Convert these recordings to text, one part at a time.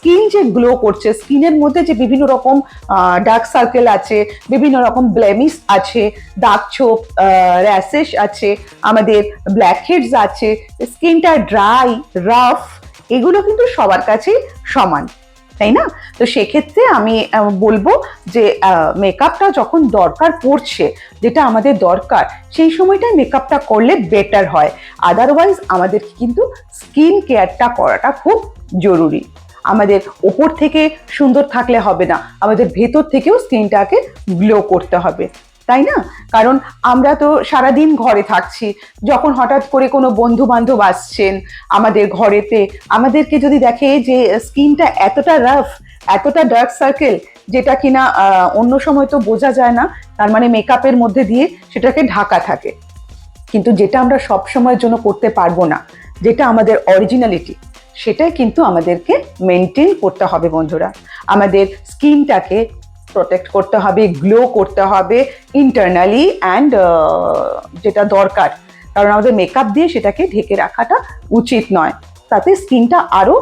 Skin যে glow করছে, স্কিনের মধ্যে যে বিভিন্ন রকম ডার্ক সার্কেল আছে, বিভিন্ন রকম ব্লেমিশ আছে, দাগ ছোপ, র্যাশেস আছে, আমাদের ব্ল্যাক হেডস আছে, স্কিনটা ড্রাই, রাফ, এগুলো কিন্তু সবার কাছেই সমান, তাই না? তো সেক্ষেত্রে আমি বলবো যে মেকআপটা যখন দরকার পড়ছে, যেটা আমাদের দরকার, সেই সময়টায় মেকআপটা করলে বেটার হয়। আদারওয়াইজ আমাদের কিন্তু স্কিন কেয়ারটা করাটা খুব জরুরি। আমাদের ওপর থেকে সুন্দর থাকলে হবে না, আমাদের ভেতর থেকেও স্কিনটাকে গ্লো করতে হবে, তাই না? কারণ আমরা তো সারাদিন ঘরে থাকছি, যখন হঠাৎ করে কোনো বন্ধু বান্ধব আসছেন আমাদের ঘরেতে, আমাদেরকে যদি দেখে যে স্কিনটা এতটা রাফ, এতটা ডার্ক সার্কেল, যেটা কিনা অন্য সময় তো বোঝা যায় না, তার মানে মেকআপের মধ্যে দিয়ে সেটাকে ঢাকা থাকে, কিন্তু যেটা আমরা সব সময়ের জন্য করতে পারবো না, যেটা আমাদের অরিজিনালিটি, সেটাই কিন্তু আমাদেরকে মেনটেন করতে হবে বন্ধুরা। আমাদের স্কিনটাকে প্রোটেক্ট করতে হবে, গ্লো করতে হবে ইন্টারনালি অ্যান্ড যেটা দরকার, কারণ আমাদের মেকআপ দিয়ে সেটাকে ঢেকে রাখাটা উচিত নয়, তাতে স্কিনটা আরো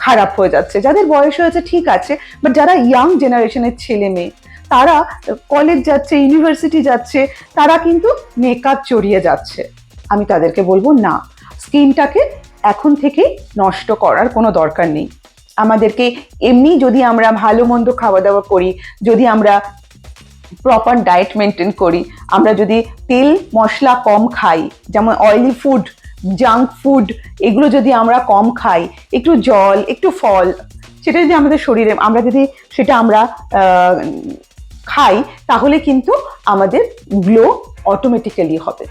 খারাপ হয়ে যাচ্ছে। যাদের বয়স হয়েছে ঠিক আছে, বাট যারা ইয়াং জেনারেশনের ছেলে মেয়ে, তারা কলেজ যাচ্ছে, ইউনিভার্সিটি যাচ্ছে, তারা কিন্তু মেকআপ চড়িয়ে যাচ্ছে। আমি তাদেরকে বলবো না, স্কিনটাকে এখন থেকেই নষ্ট করার কোনো দরকার নেই। আমাদেরকে এমনি যদি আমরা ভালো মন্দ খাওয়া দাওয়া করি, যদি আমরা প্রপার ডায়েট মেনটেন করি, আমরা যদি তেল মশলা কম খাই, যেমন অয়েলি ফুড, জাঙ্ক ফুড, এগুলো যদি আমরা কম খাই, একটু জল, একটু ফল, সেটা যদি আমাদের শরীরে আমরা যদি সেটা আমরা খাই, তাহলে কিন্তু আমাদের গ্লো অটোমেটিক্যালি হবে।